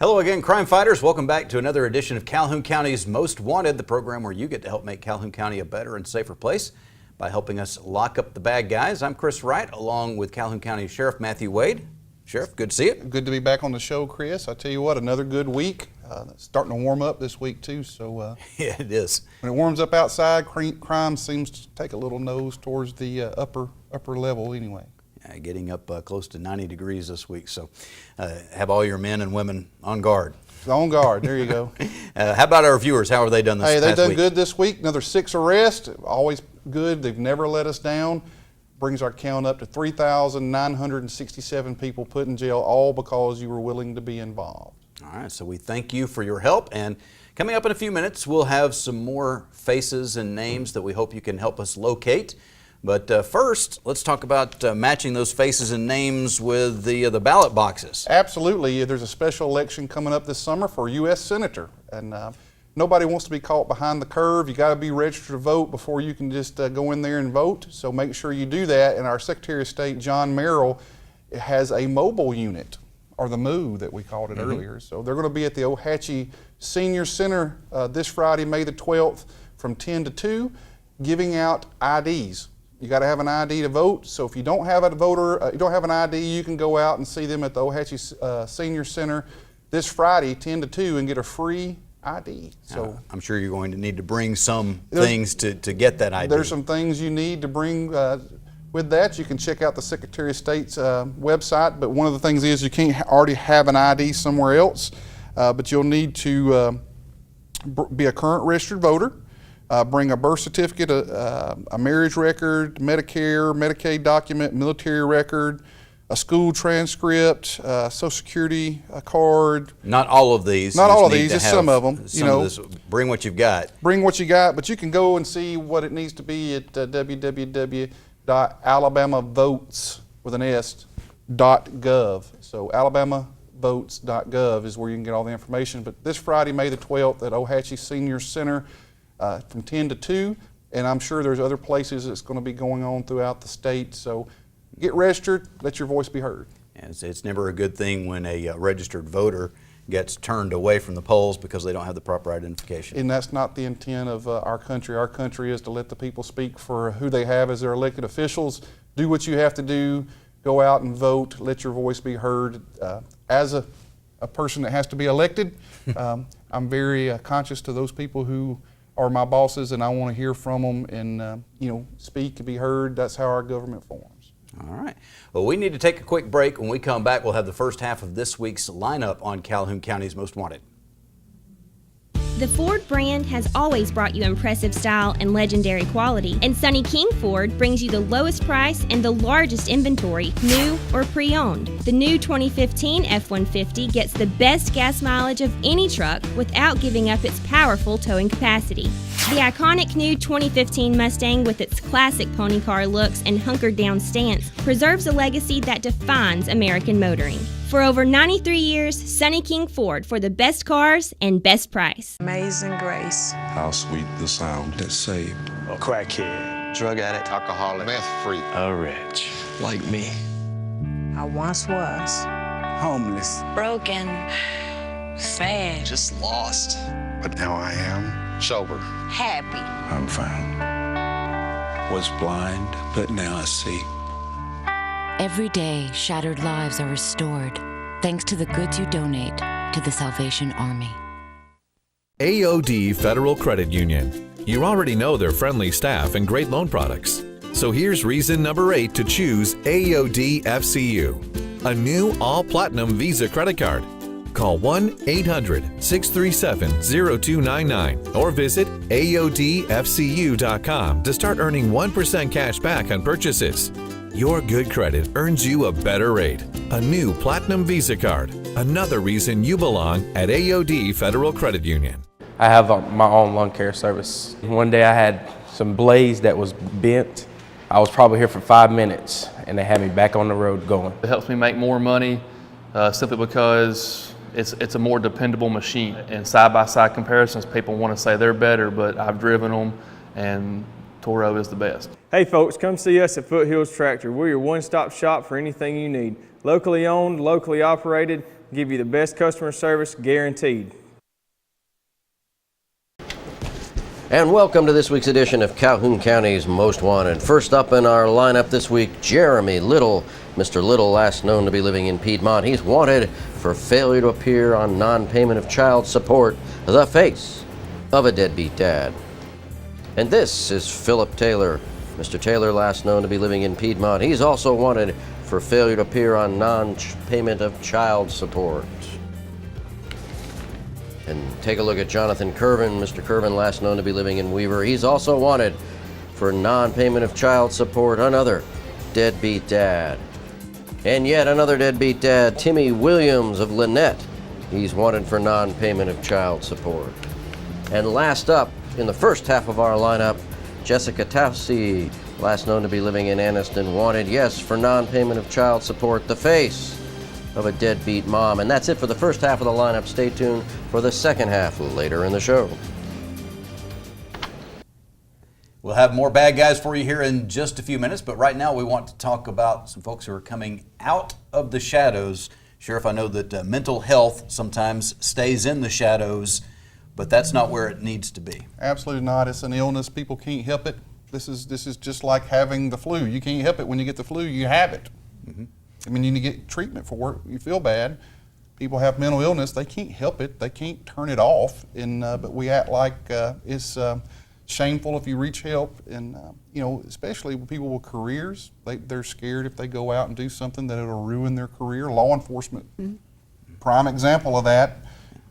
Hello again, crime fighters. Welcome back to another edition of Calhoun County's Most Wanted, the program where you get to help make Calhoun County a better and safer place by helping us lock up the bad guys. I'm Chris Wright, along with Calhoun County Sheriff Matthew Wade. Sheriff, good to see you. Good to be back on the show, Chris. I tell you what, another good week. It's starting to warm up this week too, so yeah, it is. When it warms up outside, crime seems to take a little nose towards the upper level anyway. Getting up close to 90 degrees this week, so have all your men and women on guard. On guard, there you go. How about our viewers? How have they done this past week? Hey, they've done good this week. Another 6 arrests, always good. They've never let us down. Brings our count up to 3,967 people put in jail, all because you were willing to be involved. All right, so we thank you for your help, and coming up in a few minutes, we'll have some more faces and names that we hope you can help us locate. But first, let's talk about matching those faces and names with the ballot boxes. Absolutely. There's a special election coming up this summer for U.S. Senator, and nobody wants to be caught behind the curve. You got to be registered to vote before you can just go in there and vote. So make sure you do that. And our Secretary of State, John Merrill, has a mobile unit, or the MOO that we called it earlier. So they're going to be at the Ohatchee Senior Center this Friday, May the 12th, from 10 to 2, giving out IDs. You got to have an ID to vote. So if you don't have you don't have an ID, you can go out and see them at the Ohatchee Senior Center this Friday, 10 to 2, and get a free ID. So I'm sure you're going to need to bring some things to get that ID. There's some things you need to bring with that. You can check out the Secretary of State's website, but one of the things is you can't already have an ID somewhere else, but you'll need to be a current registered voter. Bring a birth certificate, a marriage record, Medicare, Medicaid document, military record, a school transcript, Social Security card. Not all of these. Not all of these, just some of them. You know, bring what you've got. Bring what you got, but you can go and see what it needs to be at www.alabamavotes.gov. So alabamavotes.gov is where you can get all the information. But this Friday, May the 12th, at Ohatchee Senior Center, from 10 to 2, and I'm sure there's other places that's going to be going on throughout the state. So get registered, let your voice be heard. It's never a good thing when a registered voter gets turned away from the polls because they don't have the proper identification. And that's not the intent of our country. Our country is to let the people speak for who they have as their elected officials. Do what you have to do, go out and vote, let your voice be heard. As a person that has to be elected, I'm very conscious to those people who are my bosses, and I want to hear from them and speak and be heard. That's how our government forms. All right. Well, we need to take a quick break. When we come back, we'll have the first half of this week's lineup on Calhoun County's Most Wanted. The Ford brand has always brought you impressive style and legendary quality, and Sonny King Ford brings you the lowest price and the largest inventory, new or pre-owned. The new 2015 F-150 gets the best gas mileage of any truck without giving up its powerful towing capacity. The iconic new 2015 Mustang, with its classic pony car looks and hunkered down stance, preserves a legacy that defines American motoring. For over 93 years, Sonny King Ford, for the best cars and best price. Amazing grace. How sweet the sound that saved a crackhead, drug addict, alcoholic, meth freak, a wretch like me. I once was homeless, broken, sad, just lost. But now I am sober, happy. I'm found. Was blind, but now I see. Every day, shattered lives are restored thanks to the goods you donate to the Salvation Army. AOD Federal Credit Union. You already know their friendly staff and great loan products. So here's reason number 8 to choose AOD FCU, a new all-platinum Visa credit card. Call 1-800-637-0299 or visit AODFCU.com to start earning 1% cash back on purchases. Your good credit earns you a better rate. A new Platinum Visa card. Another reason you belong at AOD Federal Credit Union. I have my own lawn care service. One day I had some blades that was bent. I was probably here for 5 minutes and they had me back on the road going. It helps me make more money simply because it's a more dependable machine. In side-by-side comparisons, people want to say they're better, but I've driven them and Toro is the best. Hey folks, come see us at Foothills Tractor. We're your one-stop shop for anything you need. Locally owned, locally operated, give you the best customer service guaranteed. And welcome to this week's edition of Calhoun County's Most Wanted. First up in our lineup this week, Jeremy Little. Mr. Little, last known to be living in Piedmont. He's wanted for failure to appear on non-payment of child support, the face of a deadbeat dad. And this is Philip Taylor. Mr. Taylor, last known to be living in Piedmont. He's also wanted for failure to appear on non-payment of child support. And take a look at Jonathan Curvin. Mr. Curvin, last known to be living in Weaver. He's also wanted for non-payment of child support. Another deadbeat dad. And yet another deadbeat dad, Timmy Williams of Lynette. He's wanted for non-payment of child support. And last up, in the first half of our lineup, Jessica Taussey, last known to be living in Anniston, wanted, yes, for non-payment of child support, the face of a deadbeat mom. And that's it for the first half of the lineup. Stay tuned for the second half later in the show. We'll have more bad guys for you here in just a few minutes, but right now we want to talk about some folks who are coming out of the shadows. Sheriff, I know that mental health sometimes stays in the shadows, but that's not where it needs to be. Absolutely not. It's an illness. People can't help it. This is just like having the flu. You can't help it. When you get the flu, you have it. Mm-hmm. I mean, you need to get treatment for it. You feel bad. People have mental illness. They can't help it. They can't turn it off. And but we act like it's shameful if you reach help. And especially with people with careers, they're scared if they go out and do something that it'll ruin their career. Law enforcement, prime example of that.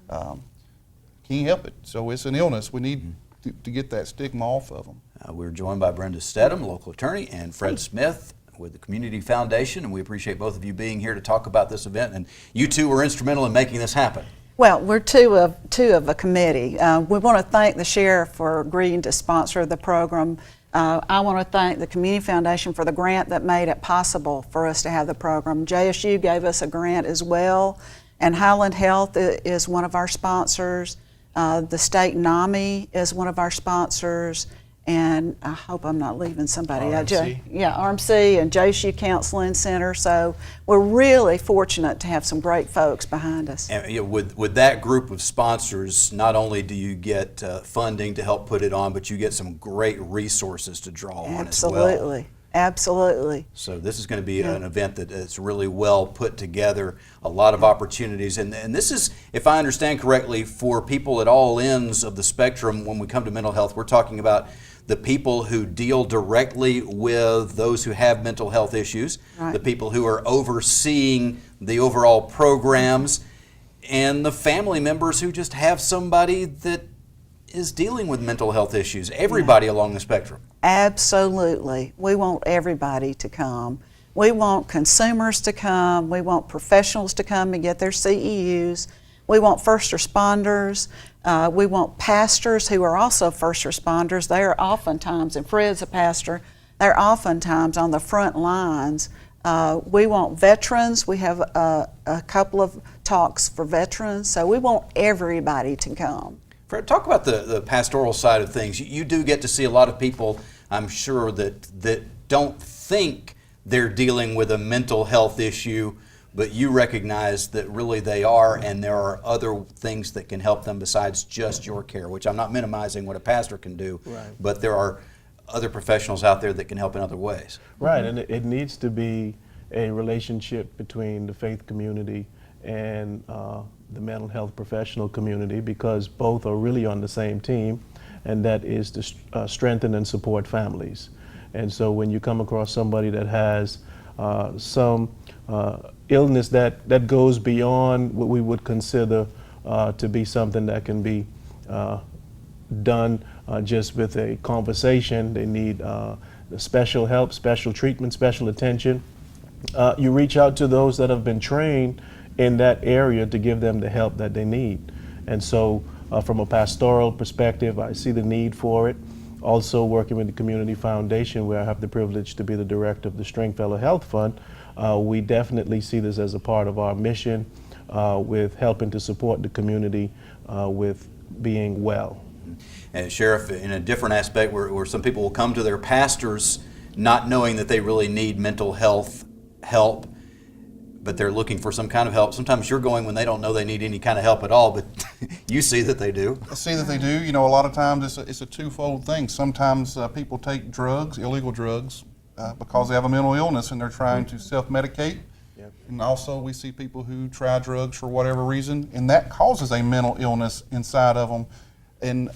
Can't help it. So it's an illness. We need to get that stigma off of them. We're joined by Brenda Stedham, local attorney, and Fred Smith with the Community Foundation, and we appreciate both of you being here to talk about this event. And you two were instrumental in making this happen. Well, we're two of a committee. We want to thank the sheriff for agreeing to sponsor the program. I want to thank the Community Foundation for the grant that made it possible for us to have the program. JSU gave us a grant as well, and Highland Health is one of our sponsors. The state NAMI is one of our sponsors, and I hope I'm not leaving somebody. RMC. RMC and JSU Counseling Center. So we're really fortunate to have some great folks behind us. And with that group of sponsors, not only do you get funding to help put it on, but you get some great resources to draw on as well. Absolutely. Absolutely. So this is going to be an event that is really well put together, a lot of opportunities. And this is, if I understand correctly, for people at all ends of the spectrum. When we come to mental health, we're talking about the people who deal directly with those who have mental health issues, the people who are overseeing the overall programs, and the family members who just have somebody that is dealing with mental health issues, everybody along the spectrum. Absolutely. We want everybody to come. We want consumers to come. We want professionals to come and get their CEUs. We want first responders. We want pastors who are also first responders. They are oftentimes, and Fred's a pastor, they're oftentimes on the front lines. We want veterans. We have a couple of talks for veterans. So we want everybody to come. Fred, talk about the pastoral side of things. You do get to see a lot of people, I'm sure, that don't think they're dealing with a mental health issue, but you recognize that really they are, and there are other things that can help them besides just your care, which I'm not minimizing what a pastor can do, but there are other professionals out there that can help in other ways. Right, and it needs to be a relationship between the faith community and the mental health professional community, because both are really on the same team, and that is to strengthen and support families. And so when you come across somebody that has some illness that goes beyond what we would consider to be something that can be done just with a conversation, they need special help, special treatment, special attention. You reach out to those that have been trained in that area to give them the help that they need. And so from a pastoral perspective, I see the need for it. Also working with the Community Foundation, where I have the privilege to be the director of the Stringfellow Health Fund, we definitely see this as a part of our mission with helping to support the community with being well. And Sheriff, in a different aspect where some people will come to their pastors not knowing that they really need mental health help, but they're looking for some kind of help. Sometimes you're going when they don't know they need any kind of help at all, but you see that they do. I see that they do. You know, a lot of times it's a twofold thing. Sometimes people take drugs, illegal drugs, because they have a mental illness and they're trying to self-medicate. Yep. And also we see people who try drugs for whatever reason, and that causes a mental illness inside of them. And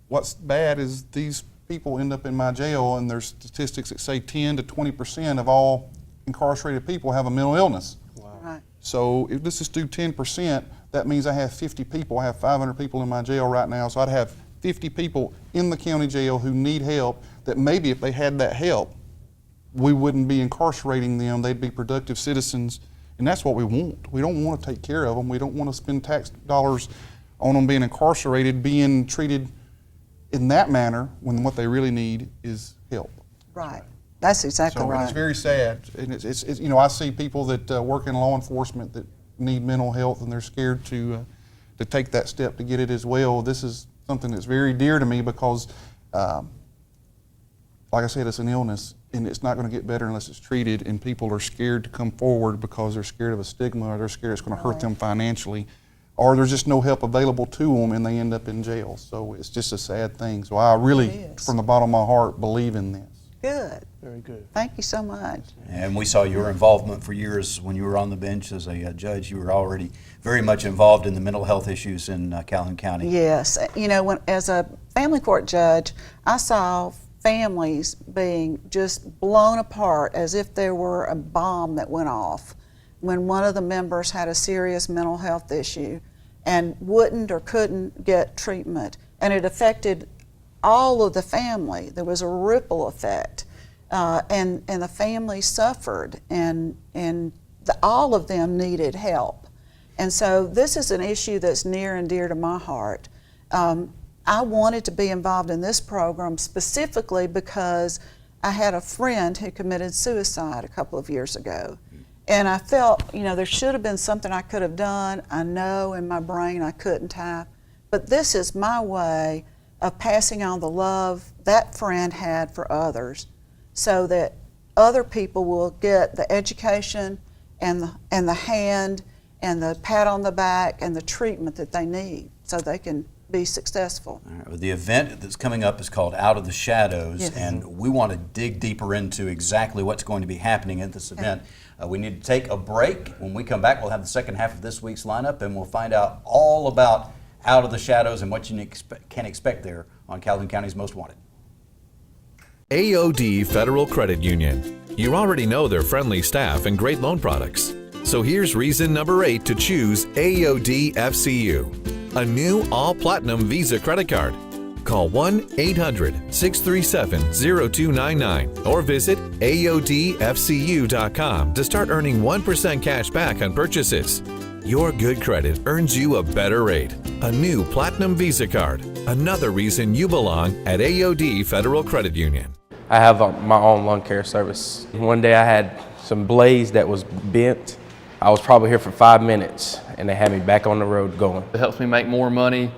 what's bad is these people end up in my jail, and there's statistics that say 10 to 20% of all incarcerated people have a mental illness. Wow. Right. So if this is do 10%, that means I have 50 people. I have 500 people in my jail right now, so I'd have 50 people in the county jail who need help that maybe if they had that help, we wouldn't be incarcerating them. They'd be productive citizens, and that's what we want. We don't want to take care of them. We don't want to spend tax dollars on them being incarcerated, being treated in that manner when what they really need is help. Right. That's exactly So right. and it's very sad, and it's you know, I see people that work in law enforcement that need mental health, and they're scared to take that step to get it as well. This is something that's very dear to me because, like I said, it's an illness, and it's not going to get better unless it's treated. And people are scared to come forward because they're scared of a stigma, or they're scared it's going to hurt them financially, or there's just no help available to them, and they end up in jail. So it's just a sad thing. So I really, from the bottom of my heart, believe in this. Good. Very good. Thank you so much. And we saw your involvement for years when you were on the bench as a judge. You were already very much involved in the mental health issues in Calhoun County. Yes. You know, as a family court judge, I saw families being just blown apart as if there were a bomb that went off when one of the members had a serious mental health issue and wouldn't or couldn't get treatment. And it affected all of the family. There was a ripple effect, and the family suffered, and all of them needed help. And so this is an issue that's near and dear to my heart. I wanted to be involved in this program specifically because I had a friend who committed suicide a couple of years ago. And I felt, you know, there should have been something I could have done. I know in my brain I couldn't have, but this is my way of passing on the love that friend had for others so that other people will get the education and the hand and the pat on the back and the treatment that they need so they can be successful. All right, well, the event that's coming up is called Out of the Shadows, Yes. and we want to dig deeper into exactly what's going to be happening at this event. We need to take a break. When we come back, we'll have the second half of this week's lineup, and we'll find out all about Out of the Shadows and what you can expect there on Calhoun County's Most Wanted. AOD Federal Credit Union. You already know their friendly staff and great loan products. So here's reason number 8 to choose AOD FCU, a new all-platinum Visa credit card. Call 1-800-637-0299 or visit AODFCU.com to start earning 1% cash back on purchases. Your good credit earns you a better rate. A new Platinum Visa card. Another reason you belong at AOD Federal Credit Union. I have my own lawn care service. One day I had some blades that was bent. I was probably here for 5 minutes, and they had me back on the road going. It helps me make more money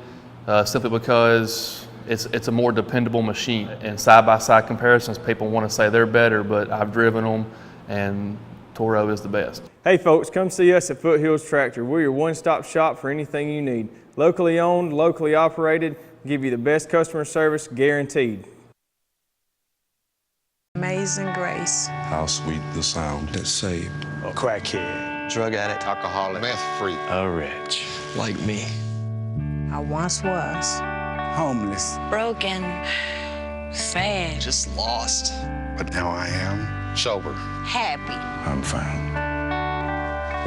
simply because it's a more dependable machine. And side-by-side comparisons, people want to say they're better, but I've driven them, and Toro is the best. Hey folks, come see us at Foothills Tractor. We're your one-stop shop for anything you need. Locally owned, locally operated, give you the best customer service guaranteed. Amazing grace. How sweet the sound that saved A crackhead, drug addict, alcoholic, meth freak, a wretch like me. I once was. Homeless, Broken. Sad. just lost. But now I am sober. Happy. I'm found.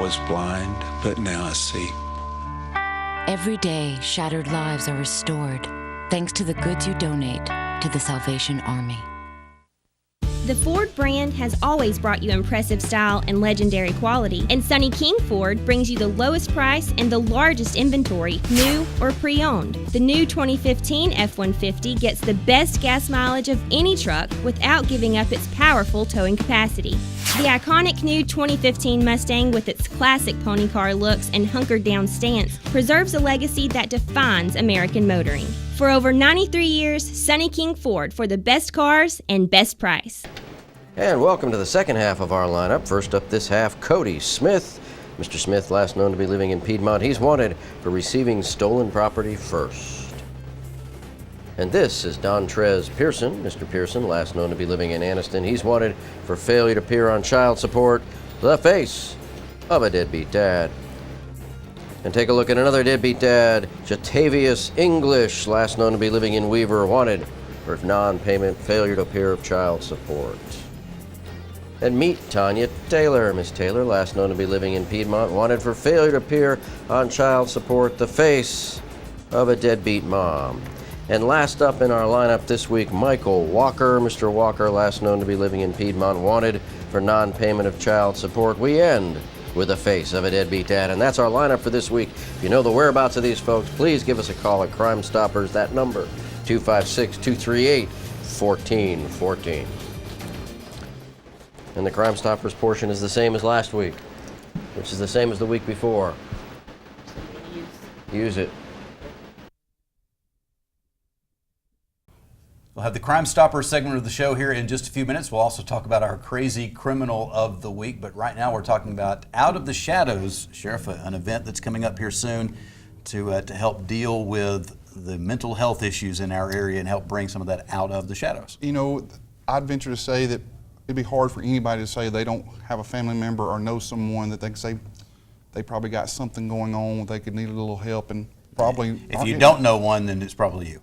Was blind, but now I see. Every day, shattered lives are restored thanks to the goods you donate to the Salvation Army. The Ford brand has always brought you impressive style and legendary quality, and Sonny King Ford brings you the lowest price and the largest inventory, new or pre-owned. The new 2015 F-150 gets the best gas mileage of any truck without giving up its powerful towing capacity. The iconic new 2015 Mustang, with its classic pony car looks and hunkered down stance, preserves a legacy that defines American motoring. For over 93 years, Sonny King Ford, for the best cars and best price. And welcome to the second half of our lineup. First up this half, Cody Smith Mr. Smith, last known to be living in Piedmont, he's wanted for receiving stolen property first. And this is Dontrez Pearson. Mr. Pearson, last known to be living in Anniston, he's wanted for failure to appear on child support, the face of a deadbeat dad. And take a look at another deadbeat dad, Jatavius English, last known to be living in Weaver, wanted for non-payment, failure to appear of child support. And meet Tanya Taylor. Miss Taylor, last known to be living in Piedmont, wanted for failure to appear on child support, the face of a deadbeat mom. And last up in our lineup this week, Michael Walker. Mr. Walker, last known to be living in Piedmont, wanted for non-payment of child support. We end with the face of a deadbeat dad. And that's our lineup for this week. If you know the whereabouts of these folks, please give us a call at Crime Stoppers. That number, 256-238-1414. And the Crime Stoppers portion is the same as last week, which is the same as the week before. Use it. We'll have the Crime Stoppers segment of the show here in just a few minutes. We'll also talk about our crazy criminal of the week. But right now we're talking about Out of the Shadows, Sheriff, an event that's coming up here soon to help deal with the mental health issues in our area and help bring some of that out of the shadows. You know, I'd venture to say that it'd be hard for anybody to say they don't have a family member or know someone that they can say they probably got something going on, they could need a little help, and probably... If you don't know one, then it's probably you.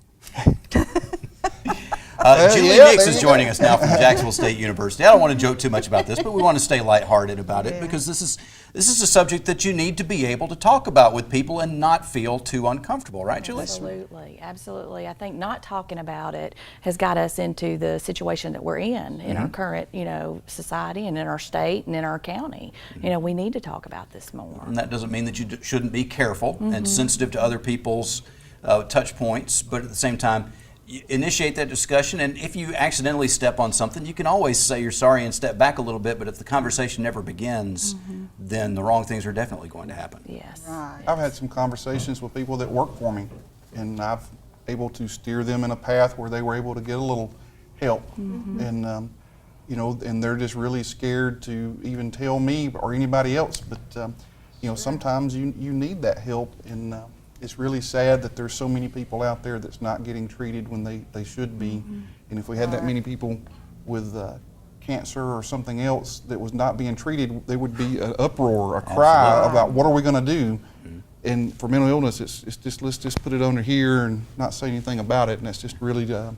Julie yeah, Nix is joining us now from Jacksonville State University. I don't want to joke too much about this, but we want to stay lighthearted about it because this is a subject that you need to be able to talk about with people and not feel too uncomfortable, right, Julie? Absolutely, absolutely. I think not talking about it has got us into the situation that we're in our current, society and in our state and in our county. We need to talk about this more. And that doesn't mean that you shouldn't be careful and sensitive to other people's touch points, but at the same time, initiate that discussion, and if you accidentally step on something, you can always say you're sorry and step back a little bit, but if the conversation never begins, then the wrong things are definitely going to happen. Yes. Right. I've had some conversations with people that work for me, and I've able to steer them in a path where they were able to get a little help. And and they're just really scared to even tell me or anybody else, but sometimes you need that help, and it's really sad that there's so many people out there that's not getting treated when they should be. And if we had that many people with cancer or something else that was not being treated, there would be an uproar, a cry about what are we going to do. And for mental illness, it's just let's just put it under here and not say anything about it, and that's just really a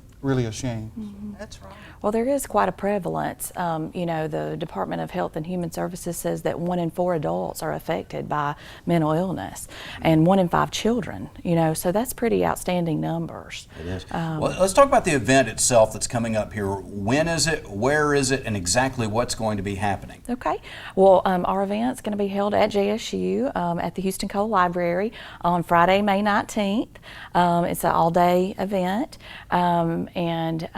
shame. That's right. Well, there is quite a prevalence. The Department of Health and Human Services says that 1 in 4 adults are affected by mental illness, and 1 in 5 children. So that's pretty outstanding numbers. It is. Well, let's talk about the event itself that's coming up here. When is it? Where is it? And exactly what's going to be happening? Okay. Well, our event's going to be held at JSU at the Houston Cole Library on Friday, May 19th. It's an all-day event and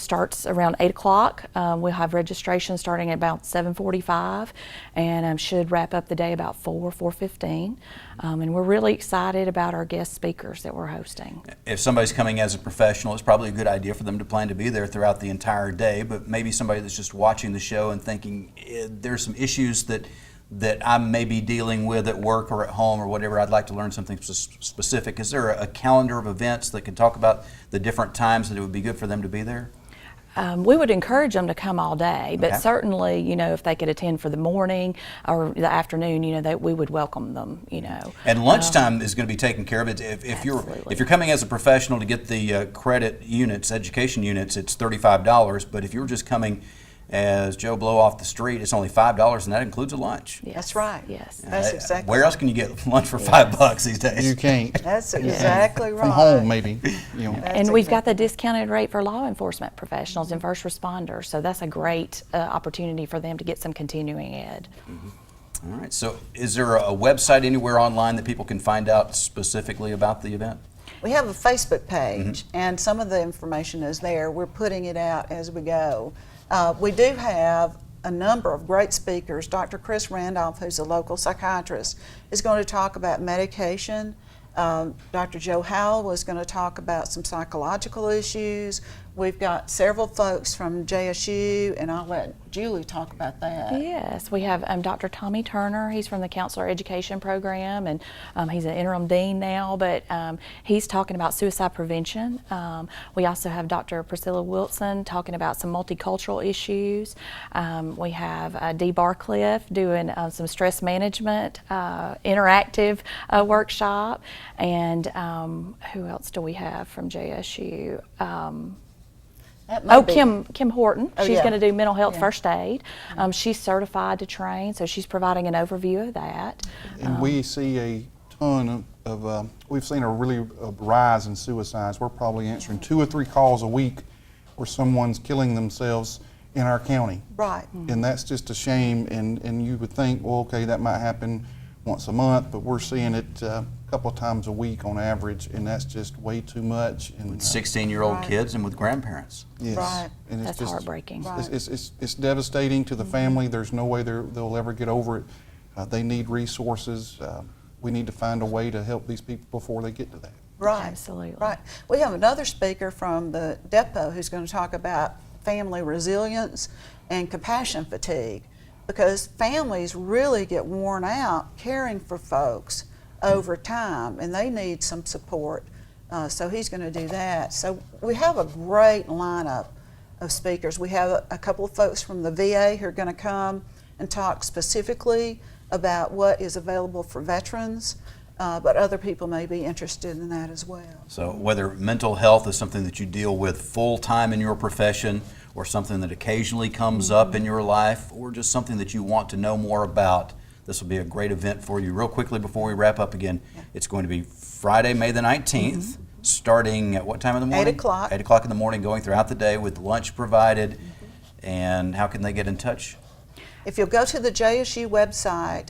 starts around 8 o'clock. We'll have registration starting at about 7:45 and should wrap up the day about 4:15. And we're really excited about our guest speakers that we're hosting. If somebody's coming as a professional, it's probably a good idea for them to plan to be there throughout the entire day, but maybe somebody that's just watching the show and thinking there's some issues that I may be dealing with at work or at home or whatever, I'd like to learn something specific. Is there a calendar of events that can talk about the different times that it would be good for them to be there? We would encourage them to come all day, but certainly, if they could attend for the morning or the afternoon, that we would welcome them, And lunchtime is going to be taken care of. If you're coming as a professional to get the credit units, education units, it's $35. But if you're just coming as Joe Blow off the street, it's only $5, and that includes a lunch. Yes. That's right. Yes. That's exactly Where else can you get lunch for $5 these days? You can't. That's exactly right. From home, maybe. And we've got the discounted rate for law enforcement professionals and first responders, so that's a great opportunity for them to get some continuing ed. All right. So is there a website anywhere online that people can find out specifically about the event? We have a Facebook page, and some of the information is there. We're putting it out as we go. We do have a number of great speakers. Dr. Chris Randolph, who's a local psychiatrist, is going to talk about medication. Dr. Joe Howell was going to talk about some psychological issues. We've got several folks from JSU, and I'll let Julie talk about that. Yes, we have Dr. Tommy Turner. He's from the Counselor Education Program, and he's an interim dean now, but he's talking about suicide prevention. We also have Dr. Priscilla Wilson talking about some multicultural issues. We have Dee Barcliff doing some stress management, interactive workshop, and who else do we have from JSU? Kim Horton. She's going to do mental health first aid. She's certified to train, so she's providing an overview of that. And we see a ton of we've seen a really rise in suicides. We're probably answering 2 or 3 calls a week where someone's killing themselves in our county. Right. And that's just a shame, and you would think, well, okay, that might happen once a month, but we're seeing it a couple of times a week on average, and that's just way too much. And with 16-year-old kids and with grandparents. Yes. Right. And it's That's just heartbreaking. It's devastating to the family. There's no way they'll ever get over it. They need resources. We need to find a way to help these people before they get to that. Right. Absolutely. Right. We have another speaker from the depot who's going to talk about family resilience and compassion fatigue, because families really get worn out caring for folks over time, and they need some support. So he's going to do that. So we have a great lineup of speakers. We have a couple of folks from the VA who are going to come and talk specifically about what is available for veterans, but other people may be interested in that as well. So whether mental health is something that you deal with full-time in your profession, or something that occasionally comes up in your life, or just something that you want to know more about, this will be a great event for you. Real quickly before we wrap up again, it's going to be Friday, May the 19th, starting at what time in the morning? 8 o'clock. 8 o'clock in the morning, going throughout the day with lunch provided. And how can they get in touch? If you'll go to the JSU website,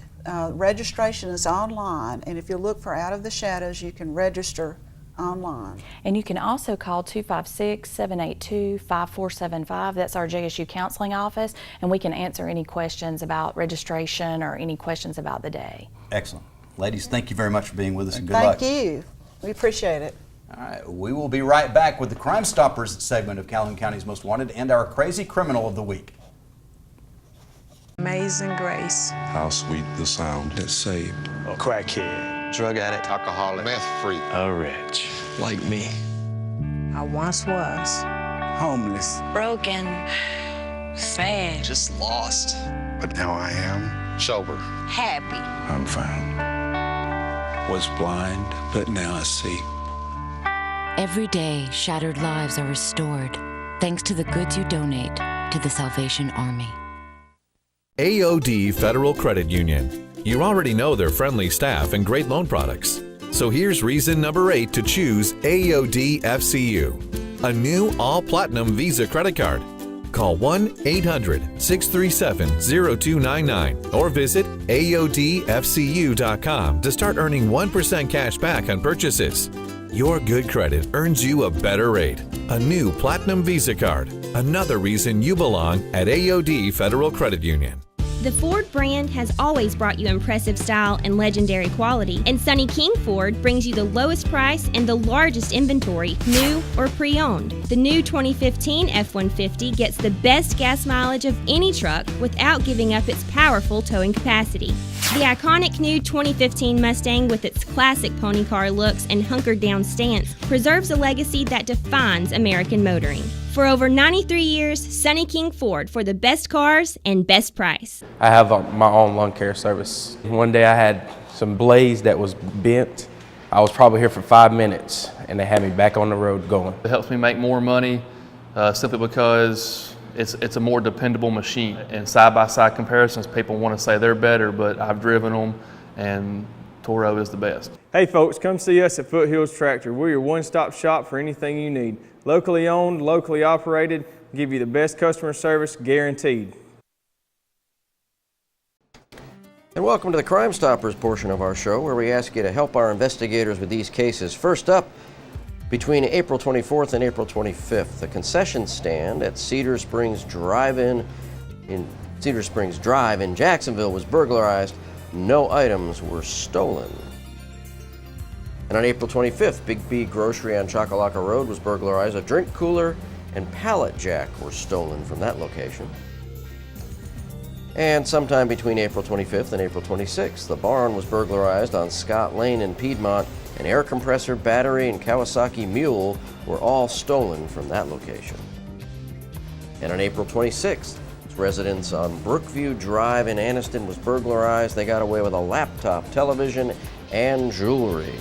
registration is online, and if you look for Out of the Shadows, you can register online. And you can also call 256-782-5475. That's our JSU counseling office, and we can answer any questions about registration or any questions about the day. Excellent. Ladies, thank you very much for being with us, and good luck. Thank you. We appreciate it. All right, we will be right back with the Crime Stoppers segment of Calhoun County's Most Wanted and our Crazy Criminal of the Week. Amazing grace. How sweet the sound that saved A crackhead, drug addict, Alcoholic, meth freak, a wretch, like me, I once was. homeless, Broken. Sad. just lost. but now I am sober. Happy. I'm found. Was blind, but now I see. Every day, shattered lives are restored thanks to the goods you donate to the Salvation Army. AOD Federal Credit Union. You already know their friendly staff and great loan products. So here's reason number 8 to choose AOD FCU, a new all-platinum Visa credit card. Call 1-800-637-0299 or visit AODFCU.com to start earning 1% cash back on purchases. Your good credit earns you a better rate. A new Platinum Visa card. Another reason you belong at AOD Federal Credit Union. The Ford brand has always brought you impressive style and legendary quality, and Sonny King Ford brings you the lowest price and the largest inventory, new or pre-owned. The new 2015 F-150 gets the best gas mileage of any truck without giving up its powerful towing capacity. The iconic new 2015 Mustang, with its classic pony car looks and hunkered down stance, preserves a legacy that defines American motoring. For over 93 years, Sonny King Ford, for the best cars and best price. I have my own lawn care service. One day I had some blades that was bent. I was probably here for 5 minutes, and they had me back on the road going. It helps me make more money simply because it's a more dependable machine. And side-by-side comparisons, people want to say they're better, but I've driven them, and Toro is the best. Hey folks, come see us at Foothills Tractor. We're your one-stop shop for anything you need. Locally owned, locally operated, give you the best customer service guaranteed. And welcome to the Crime Stoppers portion of our show, where we ask you to help our investigators with these cases. First up, between April 24th and April 25th, the concession stand at Cedar Springs Drive in Jacksonville was burglarized. No items were stolen. And on April 25th, Big B Grocery on Chocolaca Road was burglarized. A drink cooler and pallet jack were stolen from that location. And sometime between April 25th and April 26th, the barn was burglarized on Scott Lane in Piedmont. An air compressor, battery, and Kawasaki mule were all stolen from that location. And on April 26th, residence on Brookview Drive in Anniston was burglarized. They got away with a laptop, television, and jewelry.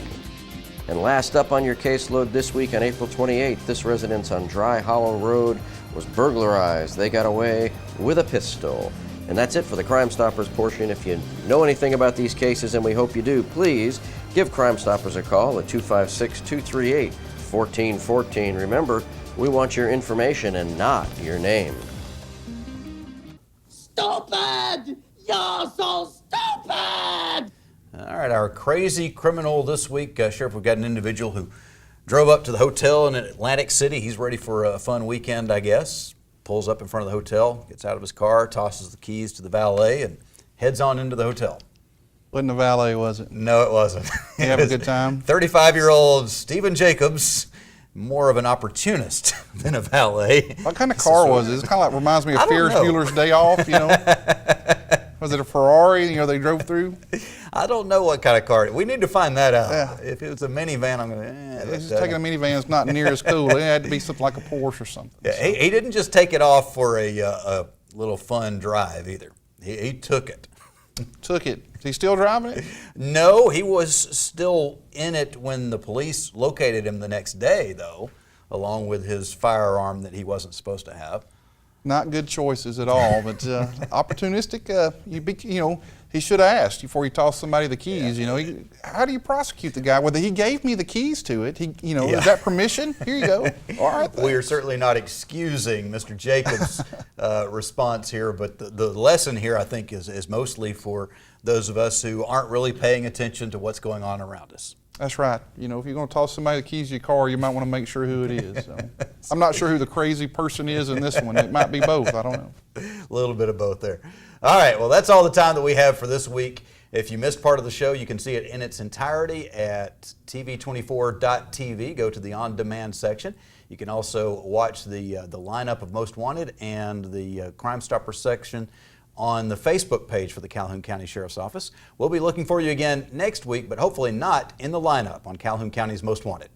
And last up on your caseload this week on April 28th, this residence on Dry Hollow Road was burglarized. They got away with a pistol. And that's it for the Crime Stoppers portion. If you know anything about these cases, and we hope you do, please give Crime Stoppers a call at 256-238-1414. Remember, we want your information and not your name. Stupid! You're so stupid! All right, our crazy criminal this week, Sheriff, we've got an individual who drove up to the hotel in Atlantic City. He's ready for a fun weekend, I guess. Pulls up in front of the hotel, gets out of his car, tosses the keys to the valet, and heads on into the hotel. Wasn't the valet, was it? No, it wasn't. You have a good time? 35-year-old Stephen Jacobs, more of an opportunist than a valet. What kind of car was it? It kind of like reminds me of Ferris Bueller's Day Off, you know? Was it a Ferrari, you know, they drove through? I don't know what kind of car. We need to find that out. Yeah. If it was a minivan, I'm going Just taking a minivan is not near as cool. It had to be something like a Porsche or something. Yeah, he didn't just take it off for a little fun drive either. He took it. Took it. Is he still driving it? No, he was still in it when the police located him the next day, though, along with his firearm that he wasn't supposed to have. Not good choices at all, but opportunistic. You know, he should have asked before he tossed somebody the keys. You know, how do you prosecute the guy? Whether he gave me the keys to it, is that permission? Here you go. All right. Thanks. We are certainly not excusing Mr. Jacobs' response here, but the lesson here, I think, is mostly for those of us who aren't really paying attention to what's going on around us. That's right. You know, if you're going to toss somebody the keys to your car, you might want to make sure who it is. So. I'm not sure who the crazy person is in this one. It might be both. I don't know. A little bit of both there. All right. Well, that's all the time that we have for this week. If you missed part of the show, you can see it in its entirety at tv24.tv. Go to the on-demand section. You can also watch the lineup of Most Wanted and the Crime Stopper section on the Facebook page for the Calhoun County Sheriff's Office. We'll be looking for you again next week, but hopefully not in the lineup on Calhoun County's Most Wanted.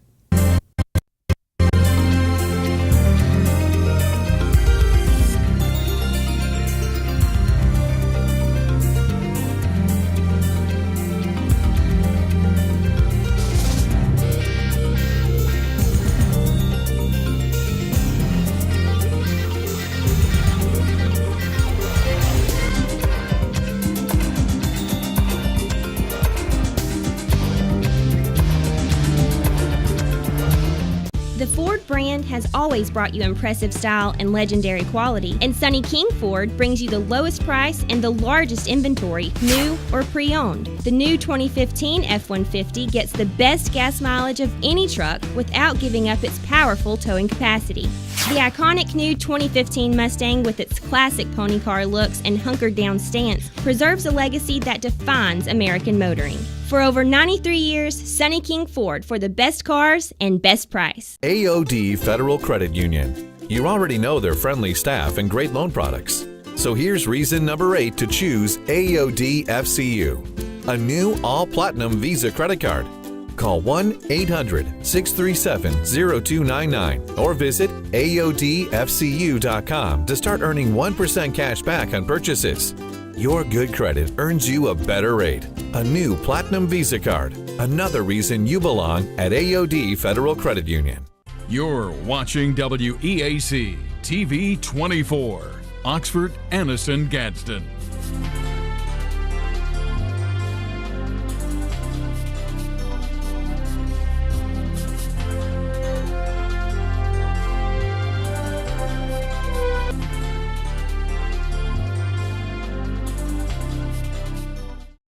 The Ford brand has always brought you impressive style and legendary quality, and Sonny King Ford brings you the lowest price and the largest inventory, new or pre-owned. The new 2015 F-150 gets the best gas mileage of any truck without giving up its powerful towing capacity. The iconic new 2015 Mustang, with its classic pony car looks and hunkered down stance, preserves a legacy that defines American motoring. For over 93 years, Sonny King Ford, for the best cars and best price. AOD Federal Credit Union. You already know their friendly staff and great loan products. So here's reason number 8 to choose AOD FCU, a new all-platinum Visa credit card. Call 1-800-637-0299 or visit AODFCU.com to start earning 1% cash back on purchases. Your good credit earns you a better rate. A new Platinum Visa card. Another reason you belong at AOD Federal Credit Union. You're watching WEAC TV 24, Oxford, Anniston, Gadsden.